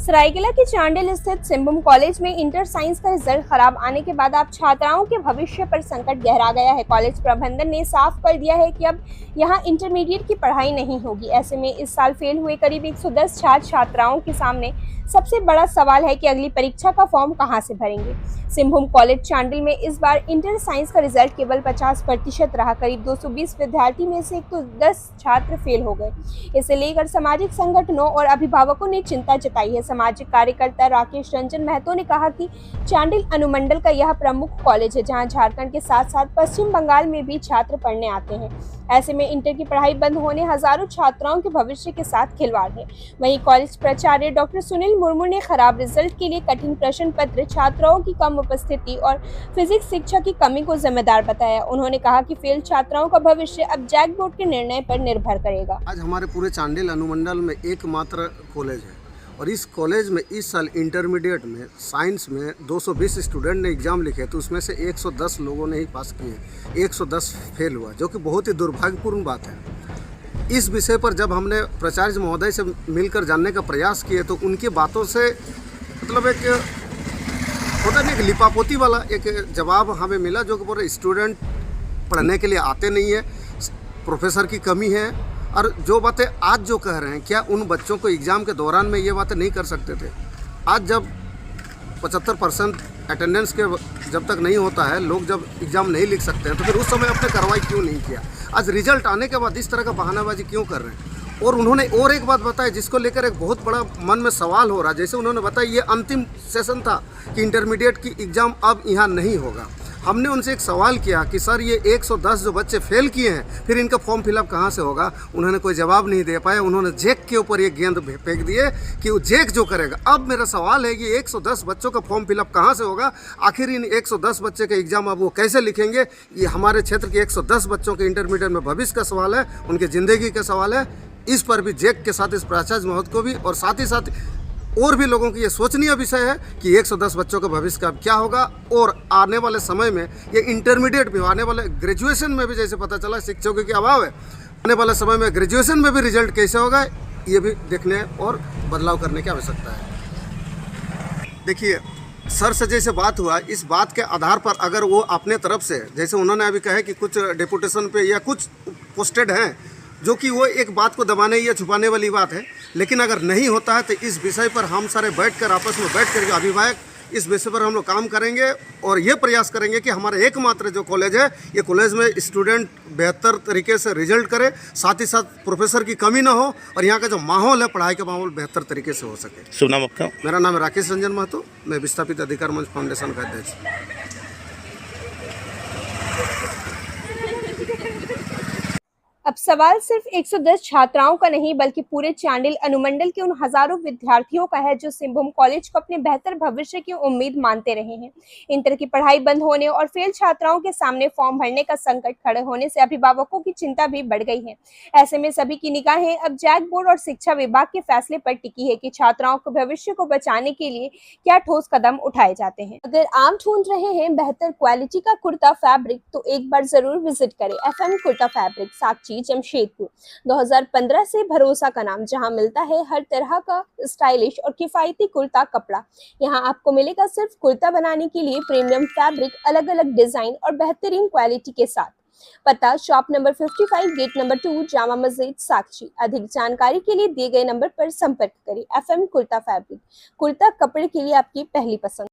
सरायकेला के चांडिल स्थित सिंबुम कॉलेज में इंटर साइंस का रिजल्ट खराब आने के बाद अब छात्राओं के भविष्य पर संकट गहरा गया है। कॉलेज प्रबंधन ने साफ कर दिया है कि अब यहां इंटरमीडिएट की पढ़ाई नहीं होगी। ऐसे में इस साल फेल हुए करीब 110 छात्र छात्राओं के सामने सबसे बड़ा सवाल है कि अगली परीक्षा का फॉर्म कहां से भरेंगे। सिंबुम कॉलेज चांडिल में इस बार इंटर साइंस का रिजल्ट केवल 50% रहा। करीब 220 विद्यार्थी में से 110 छात्र फेल हो गए। इसे लेकर सामाजिक संगठनों और अभिभावकों ने चिंता जताई है। सामाजिक कार्यकर्ता राकेश रंजन महतो ने कहा कि चांडिल अनुमंडल का यह प्रमुख कॉलेज है, जहां झारखंड के साथ साथ पश्चिम बंगाल में भी छात्र पढ़ने आते हैं। ऐसे में इंटर की पढ़ाई बंद होने हजारों छात्राओं के भविष्य के साथ खिलवाड़ है। वहीं कॉलेज प्राचार्य डॉक्टर सुनील मुर्मू ने खराब रिजल्ट के लिए कठिन प्रश्न पत्र, छात्राओं की कम उपस्थिति और फिजिक्स शिक्षा की कमी को जिम्मेदार बताया। उन्होंने कहा कि फेल छात्राओं का भविष्य अब जैक बोर्ड के निर्णय पर निर्भर करेगा। आज हमारे पूरे चांडिल अनुमंडल में एकमात्र कॉलेज है और इस कॉलेज में इस साल इंटरमीडिएट में साइंस में 220 स्टूडेंट ने एग्ज़ाम लिखे, तो उसमें से 110 लोगों ने ही पास किए, 110 फेल हुआ, जो कि बहुत ही दुर्भाग्यपूर्ण बात है। इस विषय पर जब हमने प्राचार्य महोदय से मिलकर जानने का प्रयास किए तो उनकी बातों से मतलब एक होता नहीं, एक लिपापोती वाला एक जवाब हमें मिला, जो कि पूरे स्टूडेंट पढ़ने के लिए आते नहीं है, प्रोफेसर की कमी है। और जो बातें आज जो कह रहे हैं, क्या उन बच्चों को एग्ज़ाम के दौरान में ये बातें नहीं कर सकते थे? आज जब 75% अटेंडेंस के जब तक नहीं होता है, लोग जब एग्ज़ाम नहीं लिख सकते हैं, तो फिर उस समय अपने कार्रवाई क्यों नहीं किया? आज रिजल्ट आने के बाद इस तरह का बहानाबाजी क्यों कर रहे हैं? और उन्होंने और एक बात बताई जिसको लेकर एक बहुत बड़ा मन में सवाल हो रहा है। जैसे उन्होंने बताया ये अंतिम सेशन था कि इंटरमीडिएट की एग्ज़ाम अब यहाँ नहीं होगा। हमने उनसे एक सवाल किया कि सर ये 110 जो बच्चे फेल किए हैं, फिर इनका फॉर्म फिलअप कहाँ से होगा? उन्होंने कोई जवाब नहीं दे पाए। उन्होंने जैक के ऊपर ये गेंद फेंक दिए कि वो जैक जो करेगा। अब मेरा सवाल है कि 110 बच्चों का फॉर्म फिलअप कहाँ से होगा? आखिर इन 110 बच्चे का एग्ज़ाम अब वो कैसे लिखेंगे? ये हमारे क्षेत्र के 110 बच्चों के इंटरमीडिएट में भविष्य का सवाल है, उनकी ज़िंदगी का सवाल है। इस पर भी जैक के साथ इस प्राचार्य महोदय को भी और साथ ही साथ और भी लोगों की ये सोचनीय विषय है कि 110 बच्चों का भविष्य का क्या होगा। और आने वाले समय में ये इंटरमीडिएट भी, आने वाले ग्रेजुएशन में भी, जैसे पता चला शिक्षकों के अभाव है, आने वाले समय में ग्रेजुएशन में भी रिजल्ट कैसे होगा, ये भी देखने और बदलाव करने की आवश्यकता है। देखिए, सर से जैसे बात हुआ, इस बात के आधार पर अगर वो अपने तरफ से, जैसे उन्होंने अभी कहा कि कुछ डेपुटेशन पे या कुछ पोस्टेड हैं, जो कि वो एक बात को दबाने या छुपाने वाली बात है। लेकिन अगर नहीं होता है तो इस विषय पर हम सारे बैठकर आपस में बैठ कर अभिभावक इस विषय पर हम लोग काम करेंगे और ये प्रयास करेंगे कि हमारा एकमात्र जो कॉलेज है, ये कॉलेज में स्टूडेंट बेहतर तरीके से रिजल्ट करे, साथ ही साथ प्रोफेसर की कमी ना हो और यहाँ का जो माहौल है, पढ़ाई का माहौल बेहतर तरीके से हो सके। शुभ नाम आपका? मेरा नाम है राकेश रंजन महतो, मैं विस्थापित अधिकार मंच फाउंडेशन का अध्यक्ष। अब सवाल सिर्फ 110 छात्राओं का नहीं, बल्कि पूरे चांडिल अनुमंडल के उन हजारों विद्यार्थियों का है जो सिंबुम कॉलेज को अपने बेहतर भविष्य की उम्मीद मानते रहे हैं। इंटर की पढ़ाई बंद होने और फेल छात्राओं के सामने फॉर्म भरने का संकट खड़े होने से अभिभावकों की चिंता भी बढ़ गई है। ऐसे में सभी की निगाहें अब जैक बोर्ड और शिक्षा विभाग के फैसले पर टिकी है कि छात्राओं के भविष्य को बचाने के लिए क्या ठोस कदम उठाए जाते हैं। अगर आप ढूंढ रहे हैं बेहतर क्वालिटी का कुर्ता फैब्रिक, तो एक बार जरूर विजिट करें FM कुर्ता फैब्रिक, साक्षी, जमशेदपुर। 2015 से भरोसा का नाम, जहां मिलता है हर तरह का स्टाइलिश और किफायती कुर्ता कपड़ा। यहां आपको मिलेगा सिर्फ कुर्ता बनाने के लिए प्रीमियम फैब्रिक, अलग अलग डिजाइन और बेहतरीन क्वालिटी के साथ। पता shop number 55, gate number 2, Jama Masjid, Sakshi. अधिक जानकारी के लिए दिए गए नंबर पर संपर्क करें। FM कुर्ता फैब्रिक, कुर्ता कपड़े के लिए आपकी पहली पसंद।